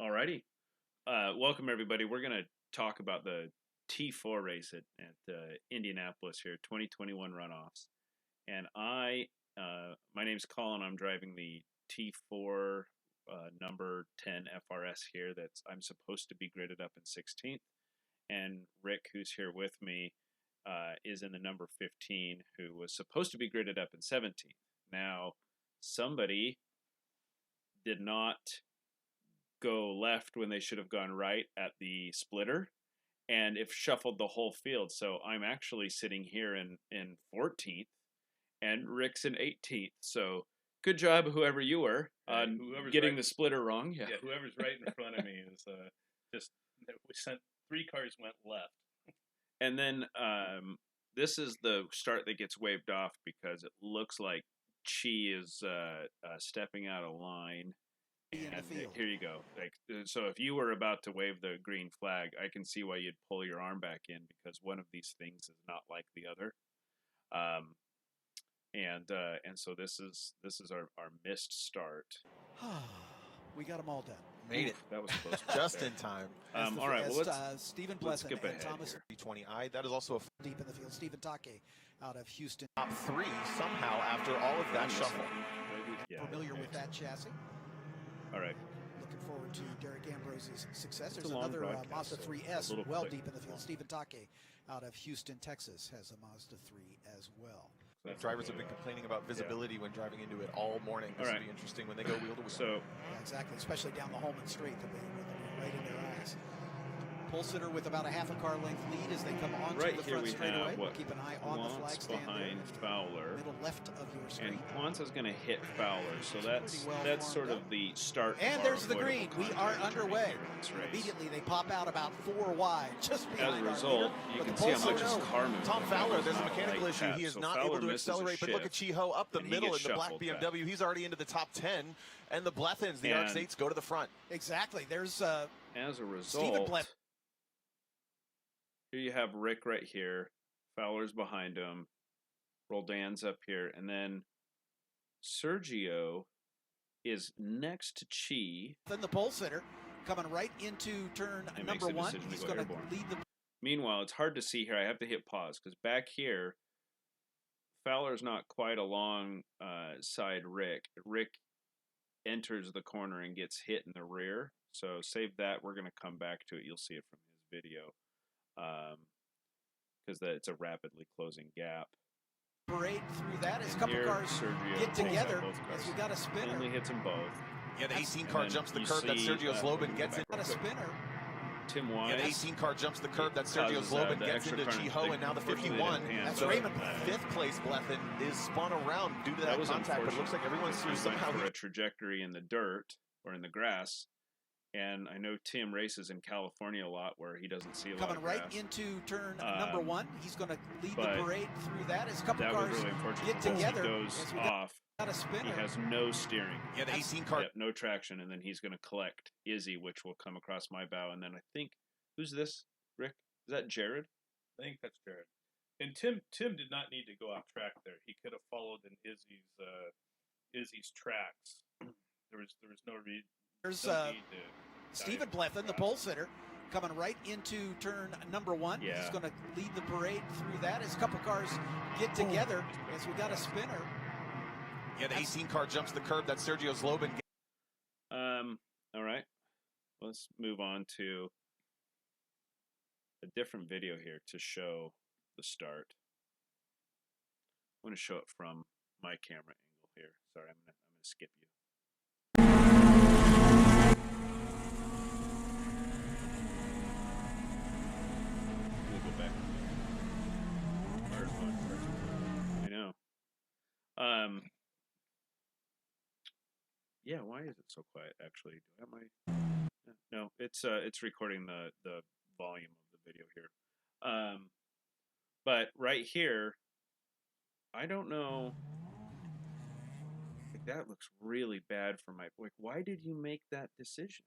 Alrighty. Welcome everybody. We're going to talk about the T4 race at Indianapolis here, 2021 runoffs. And my name's Colin. I'm driving the T4 number 10 FRS here. I'm supposed to be gridded up in 16th. And Rick, who's here with me, is in the number 15, who was supposed to be gridded up in 17th. Now, somebody did not go left when they should have gone right at the splitter, and it shuffled the whole field. So I'm actually sitting here in 14th, and Rick's in 18th. So good job, whoever you were, on getting the splitter wrong. Yeah, whoever's right in front of me is just. We sent 3 cars went left, and then this is the start that gets waved off because it looks like Chi is stepping out of line. And here you go. So if you were about to wave the green flag, I can see why you'd pull your arm back in, because one of these things is not like the other. And so this is our missed start. We got them all done. Made it. That was close. Just in time. All right. Well, Stephen let's Blesson skip and ahead Thomas here. 20i. That is also a deep in the field. Stephen Take out of Houston. top 3 somehow after all of that shuffle. Yeah, Familiar with that chassis. All right. Looking forward to Derek Ambrose's success. It's There's a long another broadcast, Mazda so 3S a little well quick. deep in the field. Stephen Take out of Houston, Texas has a Mazda 3 as well. Drivers have been complaining about visibility when driving into it all morning. This will be interesting when they go wheel to wheel. So Yeah, exactly, especially down the Holman Straight. They'll be right in their eyes. Pole sitter with about a half a car length lead as they come onto right the here front we straightaway. have what Keep an eye on the flag stand behind there. Fowler. Middle left of your screen. And Kwanzaa's going to hit Fowler, so that's well sort of the start. And there's the green. We are underway. Right. Immediately they pop out about 4 wide, just behind As a result, you can see how much his car moves. Tom Fowler, there's a mechanical issue. He is So not Fowler able to misses a accelerate, but look at shift, Chiho up the and he middle in gets the black shuffled BMW. back. He's already into the top 10. And the Blethens, the RX-8s, go to the front. Exactly. There's as a result, Stephen Bleth. Here you have Rick right here. Fowler's behind him. Roldan's up here. And then Sergio is next to Chi. Then the pole sitter coming right into turn And number makes a 1. decision to He's go going to airborne. lead the. Meanwhile, it's hard to see here. I have to hit pause because back here, Fowler's not quite alongside Rick. Rick enters the corner and gets hit in the rear. So save that. We're going to come back to it. You'll see it from his video. Because it's a rapidly closing gap. Parade through that as a And couple here, cars Sergio get together both cars. as we got a spinner. Only hits them both. Yeah, the 18 And car then jumps the you curb that see, Sergio Zlobin gets in. Got a spinner. Tim Yeah, Wise. the 18 car jumps the curb that Sergio causes, Zlobin the gets extra into turn. Chiho, and now the Unfortunately, 51. they didn't pan. That's So Raymond. 5th place Blethen is spun around due to That that was contact, but it looks like everyone's He through went somehow. for a trajectory in the dirt or in the grass. And I know Tim races in California a lot where he doesn't see a lot Coming of right grass. into turn number 1. He's going to lead the but parade through that as a couple That was cars really unfortunate. get because together. He goes as we off. got a spinner. He has no steering. Yeah, the 18 car. Yep, no traction, and then he's going to collect Izzy, which will come across my bow. And then I think, who's this, Rick? Is that Jared? I think that's Jared. And Tim did not need to go off track there. He could have followed in Izzy's tracks. There was no reason. There's no need to Stephen Blethen, the pole sitter, coming right into turn number 1. Yeah. He's going to lead the parade through that as a couple cars get together as we got a spinner. Yeah, the 18 car jumps the curb that Sergio Zlobin gets. All right. Let's move on to a different video here to show the start. I want to show it from my camera angle here. Sorry, I'm gonna skip you. We'll go back. I know. Yeah, why is it so quiet? Actually, do I have my? No, it's recording the volume of the video here. But right here, I don't know. Like, that looks really bad for my. Like, why did you make that decision?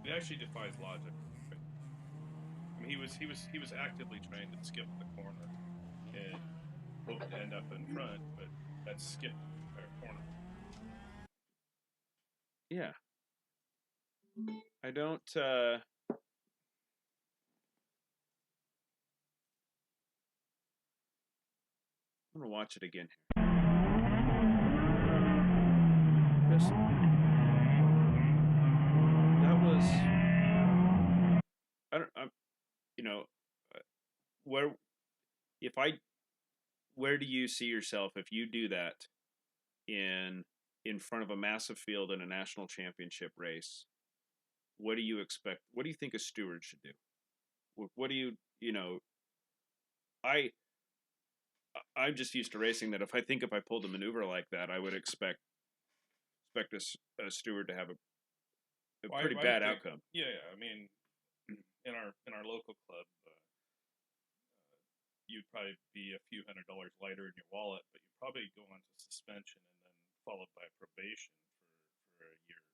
It actually defies logic. I mean, he was actively trying to skip the corner, and end up in front, but that skipped the entire corner. Yeah. I don't. I'm gonna watch it again here. Just that was. I don't. I'm. You know, where where do you see yourself if you do that in front of a massive field in a national championship race? What do you expect? What do you think a steward should do? What do you know? I'm just used to racing that if I pulled a maneuver like that, I would expect a steward to have a pretty bad outcome. Yeah. I mean, in our local club, you'd probably be a few $100s lighter in your wallet, but you'd probably go on to suspension and then followed by probation for a year.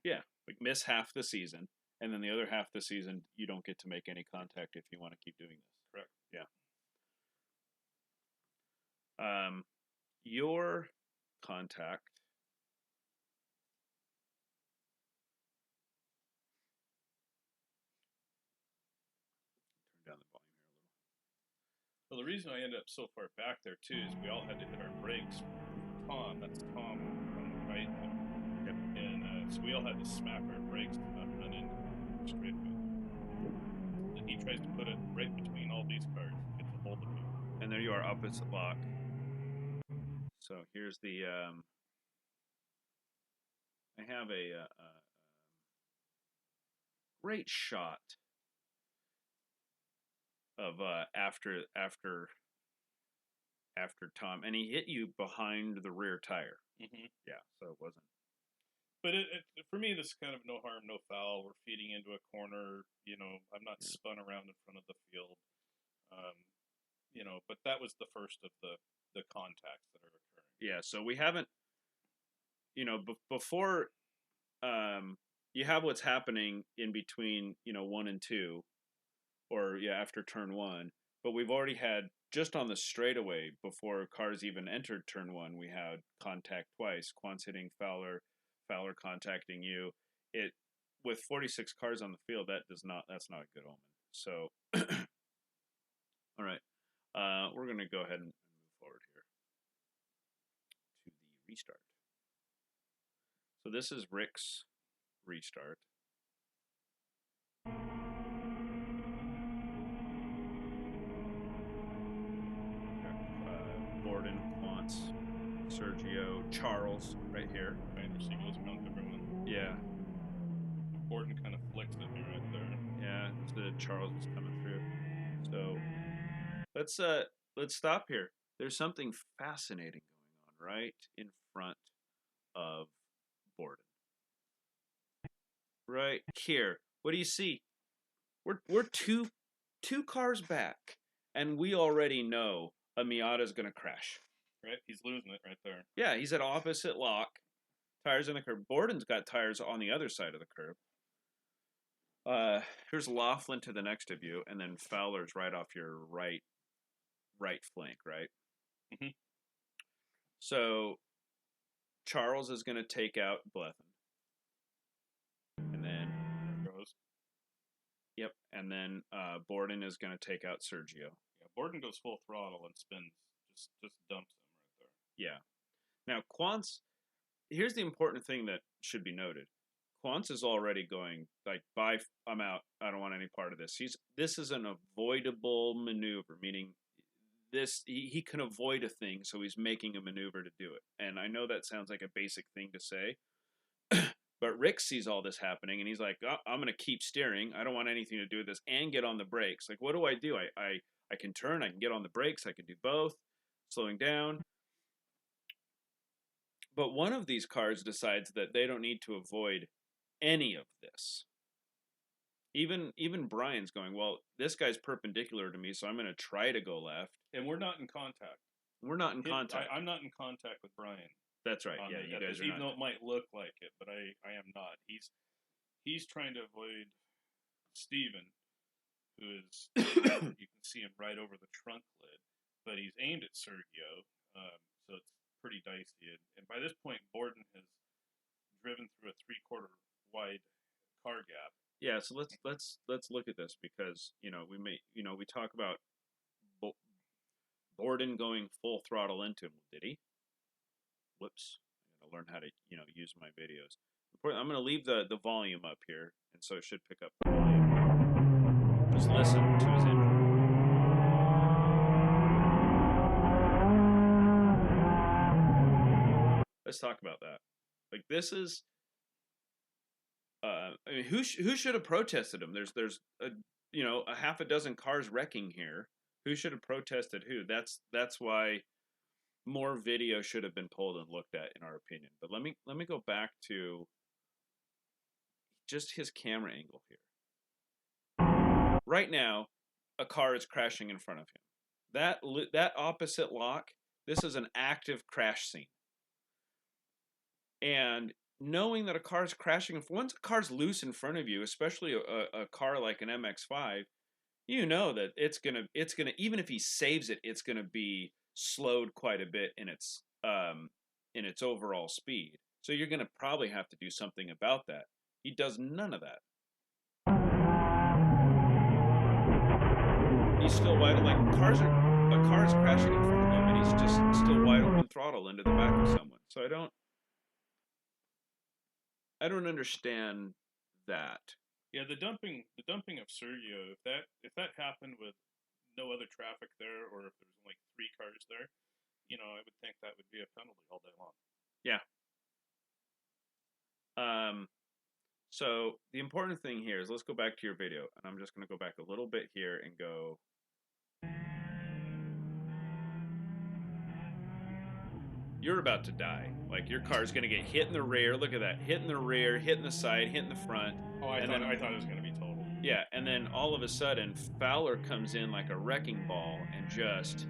Yeah, like miss half the season, and then the other half of the season you don't get to make any contact if you want to keep doing this. Correct. Yeah. Your contact. Turn down the volume here a little. Well, the reason I ended up so far back there too is we all had to hit our brakes. Tom, that's Tom on the right, yep. And so we all had to smack our brakes to not run into the straightaway. And he tries to put it right between all these cars, gets a hold of me. And there you are, opposite lock. So here's the. I have a great shot of after Tom, and he hit you behind the rear tire. Mm-hmm. Yeah, so it wasn't. But for me, this is kind of no harm, no foul. We're feeding into a corner. You know, I'm not spun around in front of the field. You know, but that was the first of the contacts that are occurring. Yeah, so we haven't. You know, before you have what's happening in between, 1 and 2, or after turn 1. But we've already had, just on the straightaway, before cars even entered turn 1, we had contact twice. Quant's hitting Fowler contacting you. It with 46 cars on the field, that's not a good omen. So, all right, we're gonna go ahead and move forward here to the restart. So this is Rick's restart. Gordon, Quantz, Sergio, Charles, right here. Right, so he goes around everyone. Yeah. Gordon kind of flicks at me right there. Yeah, the Charles is coming through. So let's stop here. There's something fascinating going on right in front of Borden. Right here. What do you see? We're two cars back, and we already know a Miata's going to crash. Right, he's losing it right there. Yeah, he's at opposite lock. Tires in the curb. Borden's got tires on the other side of the curb. Here's Laughlin to the next of you, and then Fowler's right off your right flank, right? Mm-hmm. So Charles is going to take out Blethyn. And then goes. Yep, and then Borden is going to take out Sergio. Yeah, Borden goes full throttle and spins, just dumps him right there. Yeah. Now Quantz, here's the important thing that should be noted. Quantz is already going like, bye, I'm out. I don't want any part of this. This is an avoidable maneuver, meaning he can avoid a thing, so he's making a maneuver to do it. And I know that sounds like a basic thing to say, but Rick sees all this happening, and he's like, oh, I'm going to keep steering. I don't want anything to do with this, and get on the brakes. Like, what do? I can turn, I can get on the brakes, I can do both, slowing down. But one of these cars decides that they don't need to avoid any of this. Even Brian's going, well, this guy's perpendicular to me, so I'm going to try to go left. And we're not in contact. We're not in contact. I'm not in contact with Brian. That's right. Yeah, you guys are even not. though it might look like it, but I am not. He's trying to avoid Steven, who is you can see him right over the trunk lid. but he's aimed at Sergio, so it's pretty dicey. And by this point, Borden has driven through a 3/4 wide car gap. Yeah, so let's look at this, because we talk about Borden going full throttle into him. Did he? Whoops! I'm gonna learn how to use my videos. I'm gonna leave the volume up here, and so it should pick up the volume. Just listen to his engine. Let's talk about that. Like, this is, I mean, who should have protested him? There's a half a dozen cars wrecking here. Who should have protested who? That's why more video should have been pulled and looked at, in our opinion. But let me go back to just his camera angle here. Right now, a car is crashing in front of him. That opposite lock, this is an active crash scene. And knowing that a car is crashing, once a car's loose in front of you, especially a car like an MX-5, you know that it's gonna even if he saves it, it's gonna be slowed quite a bit in its overall speed. So you're gonna probably have to do something about that. He does none of that. He's still wide. Like, a car is crashing in front of him, and he's just still wide open throttle into the back of someone. So I don't understand that. Yeah, the dumping of Sergio. If that happened with no other traffic there, or if there's only 3 cars there, I would think that would be a penalty all day long. Yeah. So the important thing here is, let's go back to your video, and I'm just going to go back a little bit here and go. You're about to die. Like, your car's going to get hit in the rear. Look at that. Hit in the rear, hit in the side, hit in the front. Oh, I thought it was going to be total. Yeah, and then all of a sudden, Fowler comes in like a wrecking ball and just...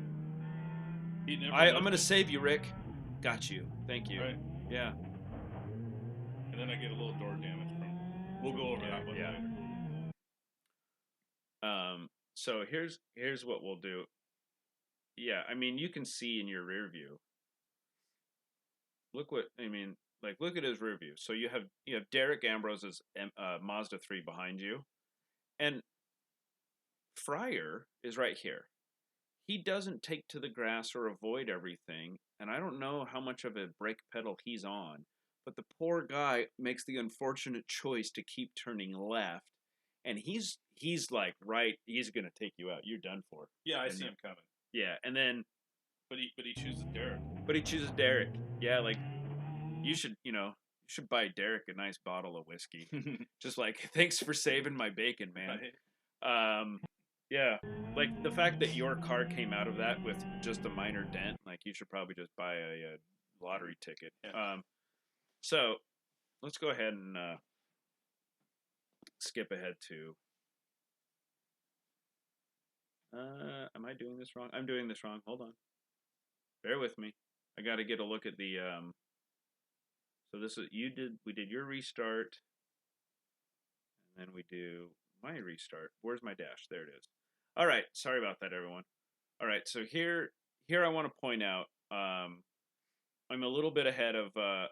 I'm going to save you, Rick. Got you. Thank you. Right. Yeah. And then I get a little door damage from him. We'll go over that one later. So here's what we'll do. Yeah, I mean, you can see in your rear view. Look at his rear view. So you have Derek Ambrose's Mazda 3 behind you, and Fryer is right here. He doesn't take to the grass or avoid everything, and I don't know how much of a brake pedal he's on, but the poor guy makes the unfortunate choice to keep turning left, and he's like, right, he's gonna take you out. You're done for. Yeah, I see him coming. Yeah, and then. But he chooses Derek. But he chooses Derek. Yeah, like, you should buy Derek a nice bottle of whiskey. Just like, thanks for saving my bacon, man. Right. Yeah, like, the fact that your car came out of that with just a minor dent, like, you should probably just buy a lottery ticket. Yeah. So let's go ahead and skip ahead to. Am I doing this wrong? I'm doing this wrong. Hold on. Bear with me. I got to get a look at the. So this is we did your restart, and then we do my restart. Where's my dash? There it is. All right. Sorry about that, everyone. All right. So here I want to point out. I'm a little bit ahead of. Well,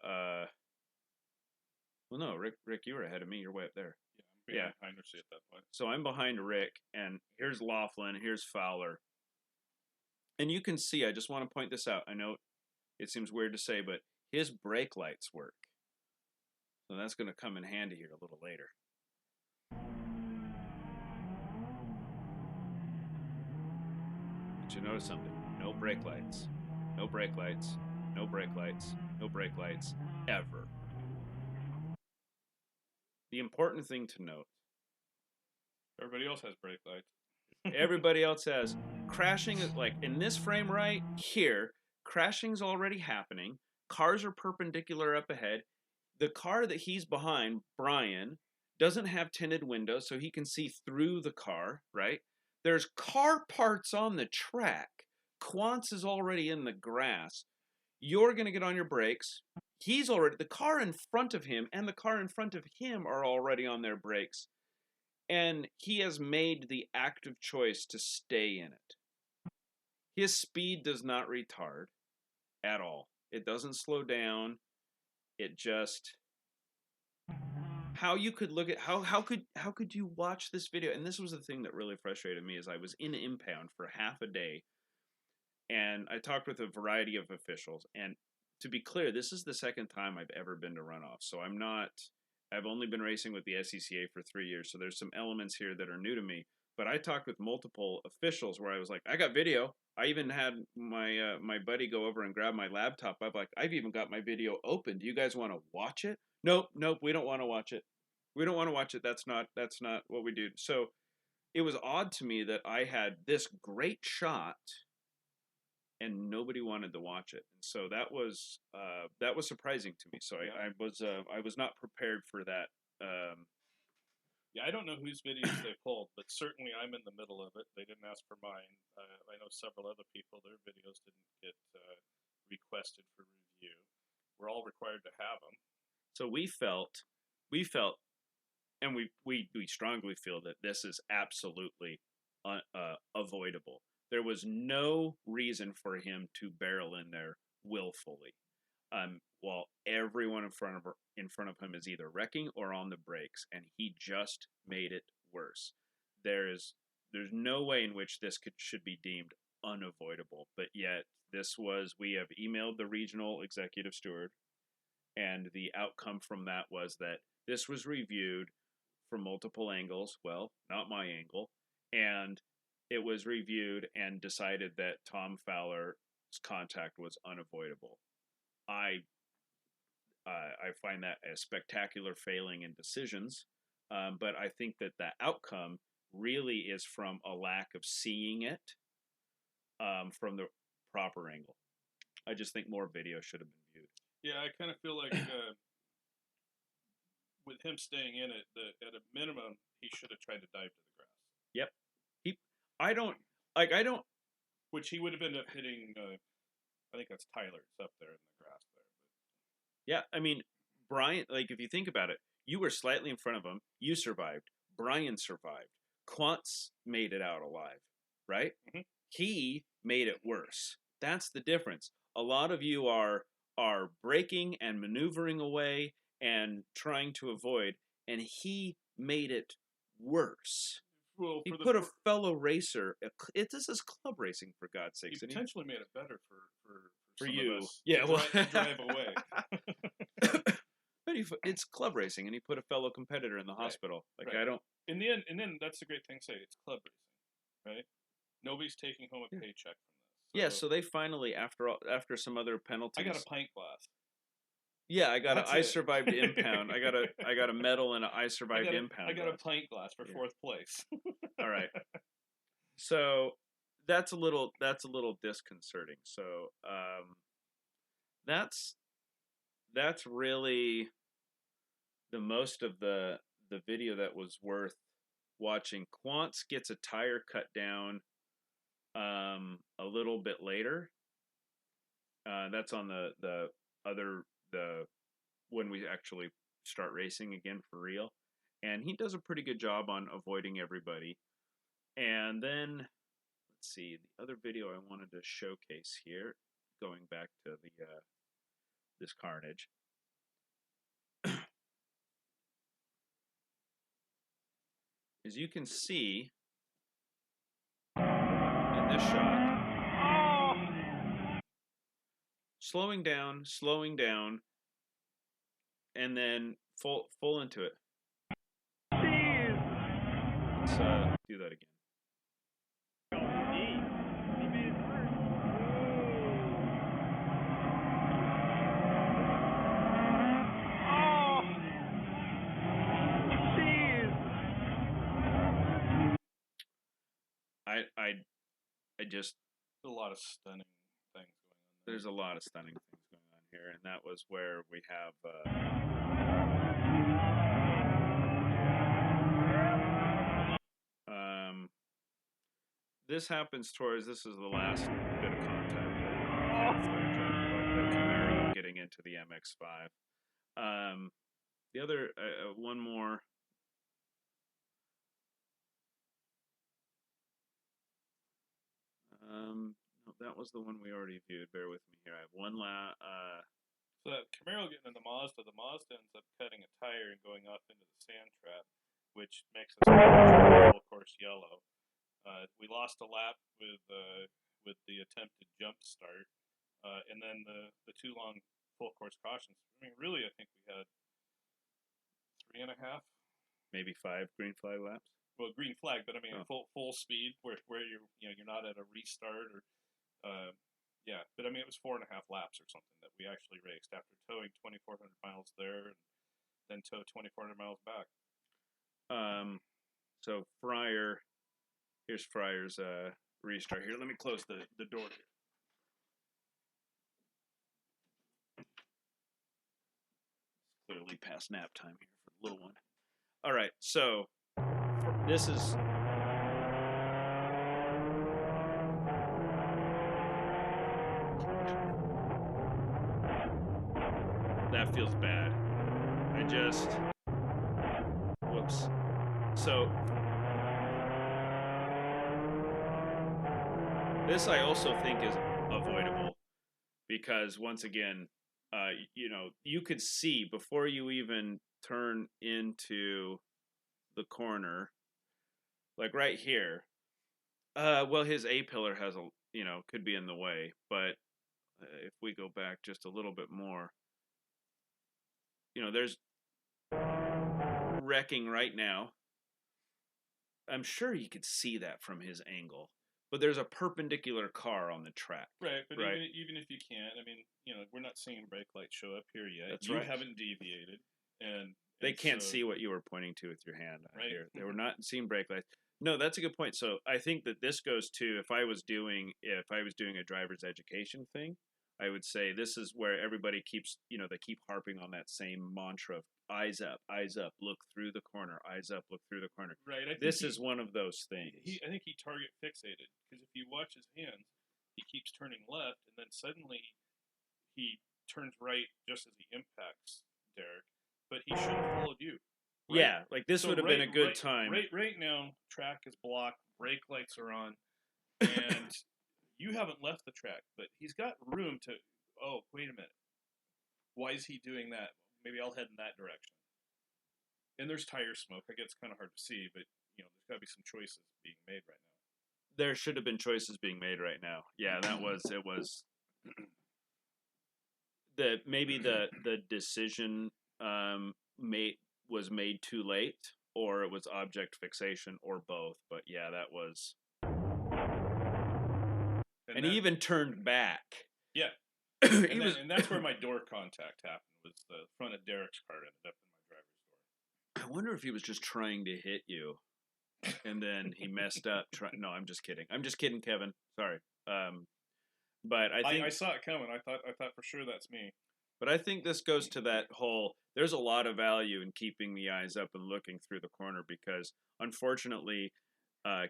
no, Rick, you were ahead of me. You're way up there. Yeah, I'm behind Rick at that point. So I'm behind Rick, and here's Laughlin, here's Fowler. And you can see, I just want to point this out. I know it seems weird to say, but his brake lights work. So that's going to come in handy here a little later. But you notice something. No brake lights. No brake lights. No brake lights. No brake lights. Ever. The important thing to note. Everybody else has brake lights. Everybody else has. Crashing is like in this frame right here. Crashing's already happening. Cars are perpendicular up ahead. The car that he's behind, Brian, doesn't have tinted windows, so he can see through the car, right? There's car parts on the track. Quantz is already in the grass. You're going to get on your brakes. The car in front of him and the car in front of him are already on their brakes. And he has made the active choice to stay in it. His speed does not retard at all. It doesn't slow down. It just how you could look at how could you watch this video? And this was the thing that really frustrated me is I was in impound for half a day, and I talked with a variety of officials. And to be clear, this is the second time I've ever been to Runoff, so I've only been racing with the SCCA for 3 years, so there's some elements here that are new to me. But I talked with multiple officials where I was like, I got video. I even had my my buddy go over and grab my laptop. I've even got my video open. Do you guys want to watch it? Nope, we don't want to watch it. We don't want to watch it. That's not what we do. So it was odd to me that I had this great shot and nobody wanted to watch it. And so that was surprising to me. So I was not prepared for that. Yeah, I don't know whose videos they pulled, but certainly I'm in the middle of it. They didn't ask for mine. I know several other people, their videos didn't get requested for review. We're all required to have them. So we felt, and we strongly feel that this is absolutely avoidable. There was no reason for him to barrel in there willfully, while everyone in front of him is either wrecking or on the brakes, and he just made it worse. There's no way in which this should be deemed unavoidable, but yet we have emailed the regional executive steward, and the outcome from that was that this was reviewed from multiple angles. Well, not my angle, and it was reviewed and decided that Tom Fowler's contact was unavoidable. I find that a spectacular failing in decisions, but I think that the outcome really is from a lack of seeing it from the proper angle. I just think more video should have been viewed. Yeah, I kind of feel like with him staying in it, at a minimum, he should have tried to dive to the grass. Yep. Which he would have ended up hitting. I think that's Tyler's up there in the grass there. But. Yeah, I mean, Brian. Like, if you think about it, you were slightly in front of him. You survived. Brian survived. Quantz made it out alive, right? Mm-hmm. He made it worse. That's the difference. A lot of you are braking and maneuvering away and trying to avoid, and he made it worse. Well, he put a fellow racer. This is club racing, for God's sakes. He potentially made it better for some you. Of us yeah, to drive away. But it's club racing, and he put a fellow competitor in the hospital. Like, right. I don't. In the end, and then that's the great thing to say. It's club racing, right? Nobody's taking home a paycheck from this. Yeah, so they finally, after some other penalties, I got a pint glass. Yeah, I survived impound. I got a medal and I survived impound. I got a pint glass for 4th place. All right. So that's a little disconcerting. So that's really the most of the video that was worth watching. Quantz gets a tire cut down a little bit later. That's on the when we actually start racing again for real, and he does a pretty good job on avoiding everybody. And then let's see, the other video I wanted to showcase here, going back to the this carnage. As you can see in this shot, slowing down, and then full into it. Let's do that again. I just a lot of stunning things going on. There's a lot of stunning things going on here, and that was where we have this happens towards, this is the last bit of contact that Camaro getting into the MX-5. The other one more. was the one we already viewed. Bear with me here. I have one So that Camaro getting in the Mazda ends up cutting a tire and going off into the sand trap, which makes us full course yellow. We lost a lap with the attempted jump start, and then the 2 long full course cautions. I mean, really, I think we had 3.5, maybe 5 green flag laps. Well, green flag, but I mean full speed where you're not at a restart or yeah. But I mean, it was 4.5 laps or something that we actually raced after towing 2,400 miles there and then tow 2,400 miles back. So Fryer, here's Fryer's restart here. Let me close the door here. Clearly past nap time here for the little one. All right, so this is that feels bad. Whoops. So this I also think is avoidable because once again, you could see before you even turn into the corner, like right here. Well, his A-pillar has could be in the way, but if we go back just a little bit more, there's wrecking right now. I'm sure you could see that from his angle, but there's a perpendicular car on the track. Right, but right? Even if you can't, I mean, we're not seeing brake lights show up here yet. That's you right. haven't deviated, and they can't see what you were pointing to with your hand right here. They were not seeing brake lights. No, that's a good point. So I think that this goes to if I was doing a driver's education thing, I would say this is where everybody keeps, they keep harping on that same mantra of eyes up, look through the corner, eyes up, look through the corner. Right. This is one of those things. I think he target fixated because if you watch his hands, he keeps turning left, and then suddenly he turns right just as he impacts Derek. But he should have followed you. Right? Yeah, like this would have been a good time. Right now, track is blocked, brake lights are on, and you haven't left the track, but he's got room to, oh, wait a minute. Why is he doing that? Maybe I'll head in that direction. And there's tire smoke. I guess it's kind of hard to see, but, there's got to be some choices being made right now. There should have been choices being made right now. Yeah, it was maybe the decision was made too late, or it was object fixation, or both. But yeah, that was. And he even turned back. Yeah. And that's where my door contact happened, was the front of Derek's car ended up in my driver's door. I wonder if he was just trying to hit you, and then he messed up. No, I'm just kidding. I'm just kidding, Kevin. Sorry. But I think I saw it coming. I thought for sure that's me. But I think this goes to that whole, there's a lot of value in keeping the eyes up and looking through the corner because, unfortunately,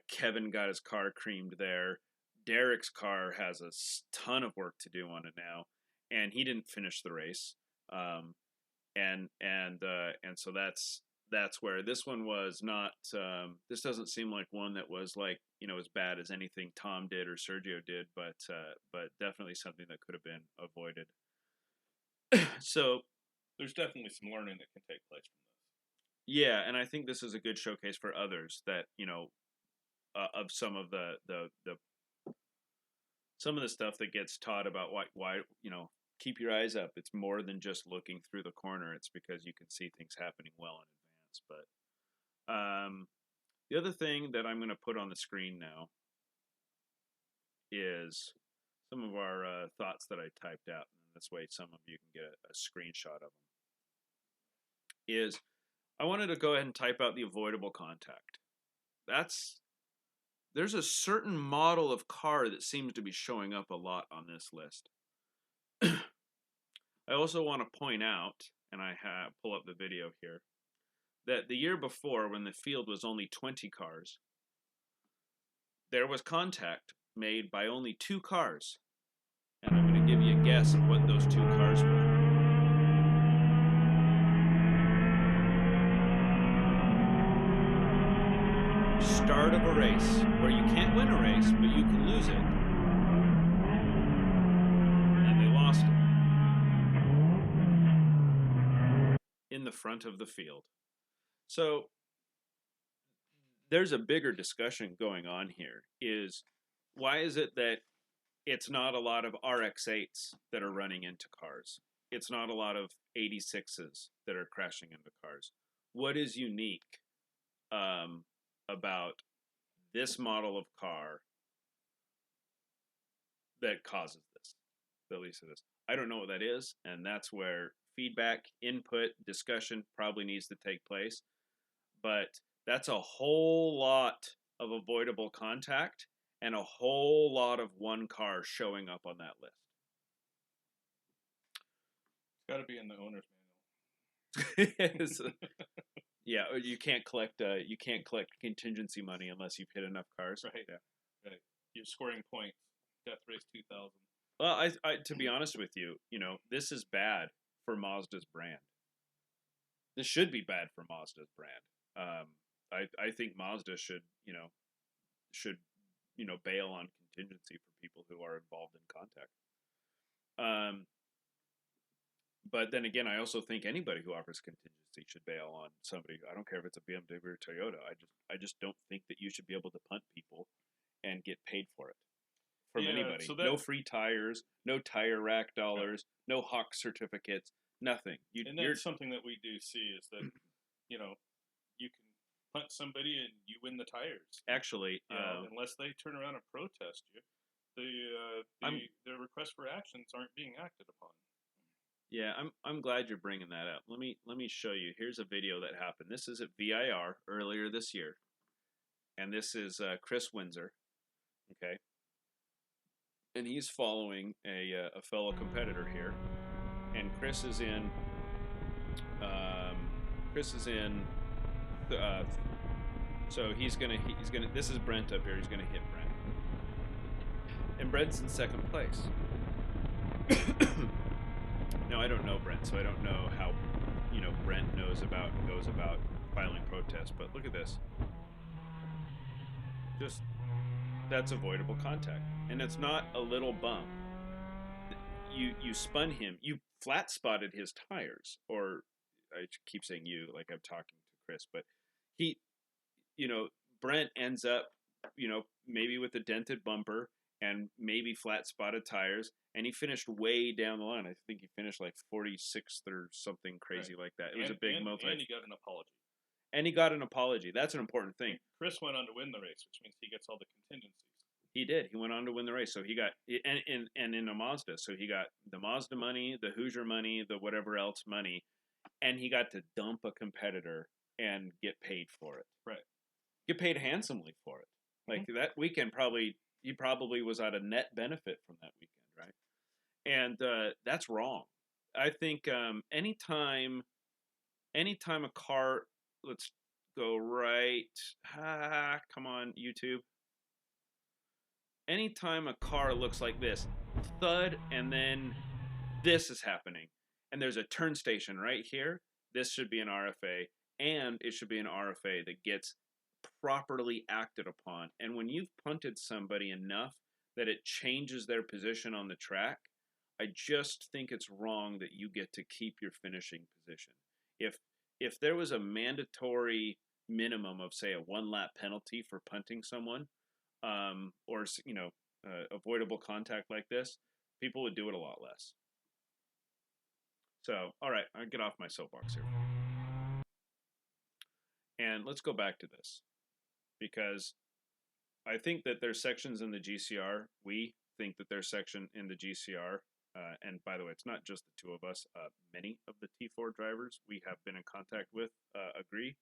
Kevin got his car creamed there. Derek's car has a ton of work to do on it now, and he didn't finish the race. And so that's where this one was not. This doesn't seem like one that was like as bad as anything Tom did or Sergio did, but definitely something that could have been avoided. So there's definitely some learning that can take place from this. Yeah, and I think this is a good showcase for others that of some of the stuff that gets taught about why keep your eyes up. It's more than just looking through the corner. It's because you can see things happening well in advance. But the other thing that I'm going to put on the screen now is some of our thoughts that I typed out. This way some of you can get a screenshot of them. I wanted to go ahead and type out the avoidable contact. There's a certain model of car that seems to be showing up a lot on this list. I also want to point out, and I pull up the video here, that the year before, when the field was only 20 cars, there was contact made by only 2 cars. And I'm going to give you a guess of what those 2 cars were. Start of a race, where you can't win a race, but you can lose it. in the front of the field. So there's a bigger discussion going on here. Is why is it that it's not a lot of RX-8s that are running into cars? It's not a lot of 86s that are crashing into cars. What is unique about this model of car that causes this, that leads to this? I don't know what that is, and that's where feedback, input, discussion probably needs to take place. But that's a whole lot of avoidable contact and a whole lot of one car showing up on that list. It's got to be in the owner's manual. Yeah, you can't collect contingency money unless you've hit enough cars. Right. Yeah. Right. You're scoring points. Death Race 2000. Well, I to be honest with you, this is bad for Mazda's brand. This should be bad for Mazda's brand. I think Mazda should bail on contingency for people who are involved in contact. But then again, I also think anybody who offers contingency should bail on somebody. I don't care if it's a BMW or Toyota. I just don't think that you should be able to punt people and get paid for it from anybody. So no free tires, no tire rack dollars, no Hawk certificates, nothing. That's something that we do see is that you can punt somebody and you win the tires. Actually, unless they turn around and protest you, the request for actions aren't being acted upon. Yeah, I'm glad you're bringing that up. Let me show you. Here's a video that happened. This is at VIR earlier this year, and this is Chris Windsor, okay, and he's following a fellow competitor here, and Chris is in. So he's gonna. This is Brent up here. He's gonna hit Brent, and Brent's in second place. Now, I don't know Brent, so I don't know how, Brent goes about filing protests, but look at this. That's avoidable contact. And it's not a little bump. You spun him. You flat spotted his tires, or I keep saying you like I'm talking to Chris, but Brent ends up, maybe with a dented bumper and maybe flat spotted tires, and he finished way down the line. I think he finished like 46th or something crazy like that. It was a big multi. And he got an apology. And he got an apology. That's an important thing. Chris went on to win the race, which means he gets all the contingencies. He did. He went on to win the race. So he got and in a Mazda. So he got the Mazda money, the Hoosier money, the whatever else money, and he got to dump a competitor and get paid for it. Right. Get paid handsomely for it. Like that weekend, he probably was at a net benefit from that weekend, right? And that's wrong. I think anytime a car, let's go right. Come on, YouTube. Anytime a car looks like this, thud, and then this is happening, and there's a turn station right here, this should be an RFA, and it should be an RFA that gets properly acted upon. And when you've punted somebody enough that it changes their position on the track, I just think it's wrong that you get to keep your finishing position. If there was a mandatory minimum of, say, a 1-lap penalty for punting someone, or avoidable contact like this, people would do it a lot less. So, all right, I'll get off my soapbox here. And let's go back to this, because I think that there's sections in the GCR. We think that there's section in the GCR. And by the way, it's not just the two of us. Many of the T4 drivers we have been in contact with agree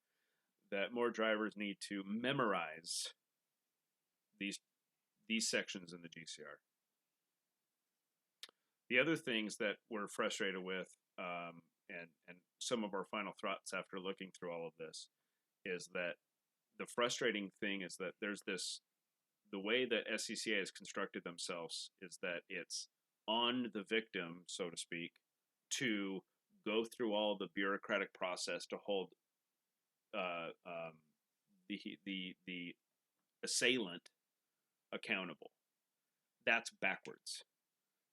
that more drivers need to memorize these sections in the GCR. The other things that we're frustrated with, and some of our final thoughts after looking through all of this, is that the frustrating thing is that there's the way that SCCA has constructed themselves is that it's on the victim, so to speak, to go through all the bureaucratic process to hold the assailant accountable. That's backwards.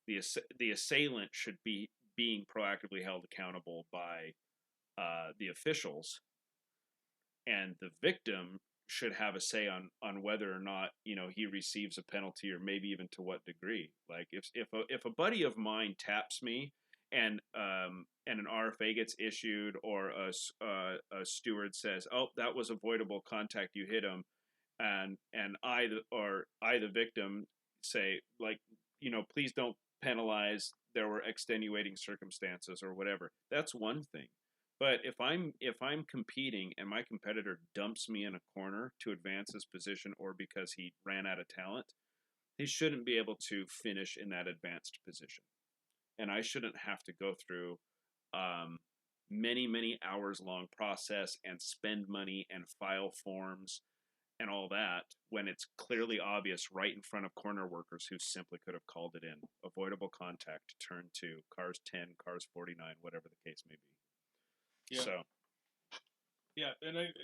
The assailant should be being proactively held accountable by the officials, and the victim should have a say on whether or not he receives a penalty, or maybe even to what degree. Like if a buddy of mine taps me, and an RFA gets issued, or a steward says, "Oh, that was avoidable contact, you hit him," and I the victim say, like, please don't penalize, there were extenuating circumstances or whatever. That's one thing. But if I'm competing and my competitor dumps me in a corner to advance his position, or because he ran out of talent, he shouldn't be able to finish in that advanced position. And I shouldn't have to go through many hours long process and spend money and file forms and all that, when it's clearly obvious right in front of corner workers who simply could have called it in. Avoidable contact, turn 2, cars 10, cars 49, whatever the case may be. Yeah. So. Yeah, and I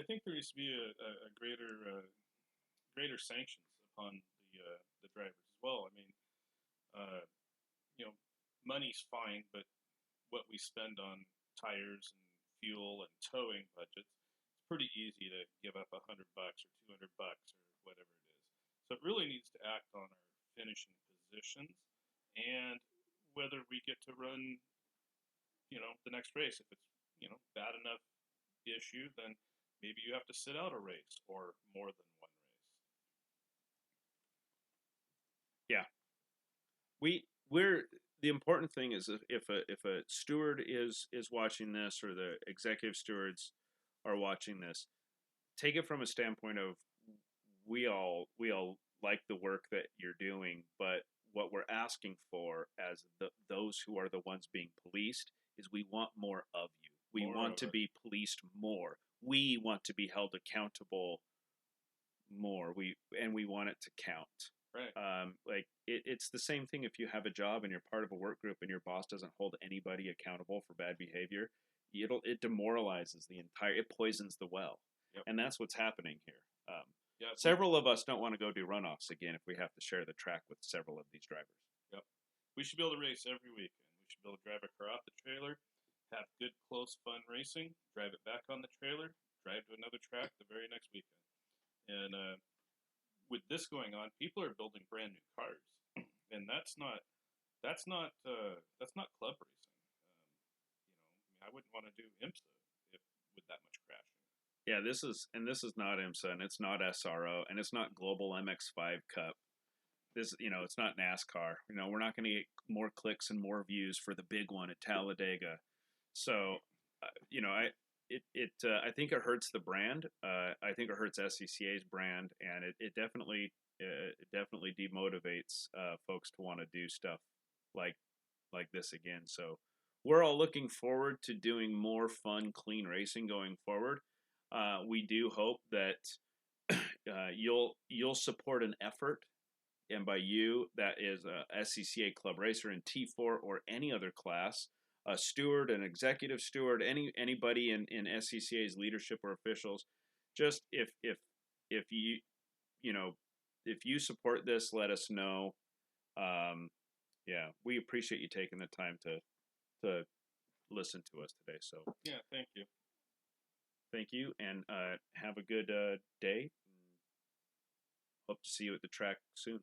think there needs to be a greater sanctions upon the drivers as well. I mean, money's fine, but what we spend on tires and fuel and towing budgets, it's pretty easy to give up $100 or $200 or whatever it is. So it really needs to act on our finishing positions and whether we get to run, the next race. If it's, bad enough issue, then maybe you have to sit out a race or more than one race. Yeah. We're the important thing is, if a steward is watching this, or the executive stewards are watching this, take it from a standpoint of we all like the work that you're doing, but what we're asking for as those who are the ones being policed is we want more of you. We want to be policed more. We want to be held accountable more. We want it to count. Right. Like it's the same thing if you have a job and you're part of a work group and your boss doesn't hold anybody accountable for bad behavior. It demoralizes it poisons the well. Yep. And that's what's happening here. Yep. Several of us don't want to go do runoffs again if we have to share the track with several of these drivers. Yep. We should be able to race every weekend. We should be able to drive a car off the trailer, have good, close, fun racing, drive it back on the trailer, drive to another track the very next weekend. And with this going on, people are building brand new cars, and that's not club racing. I wouldn't want to do IMSA with that much crashing. Yeah, this is not IMSA, and it's not SRO, and it's not Global MX5 Cup. This, it's not NASCAR. We're not going to get more clicks and more views for the big one at Talladega. So, I think it hurts the brand. I think it hurts SCCA's brand, and it definitely demotivates folks to want to do stuff like this again. So we're all looking forward to doing more fun, clean racing going forward. We do hope that you'll support an effort, and by you, that is a SCCA club racer in T4 or any other class, a steward, an executive steward, anybody in SCCA's leadership or officials. Just if you if you support this, let us know. Yeah, we appreciate you taking the time to listen to us today. So yeah, thank you. Thank you, and have a good day. Hope to see you at the track soon.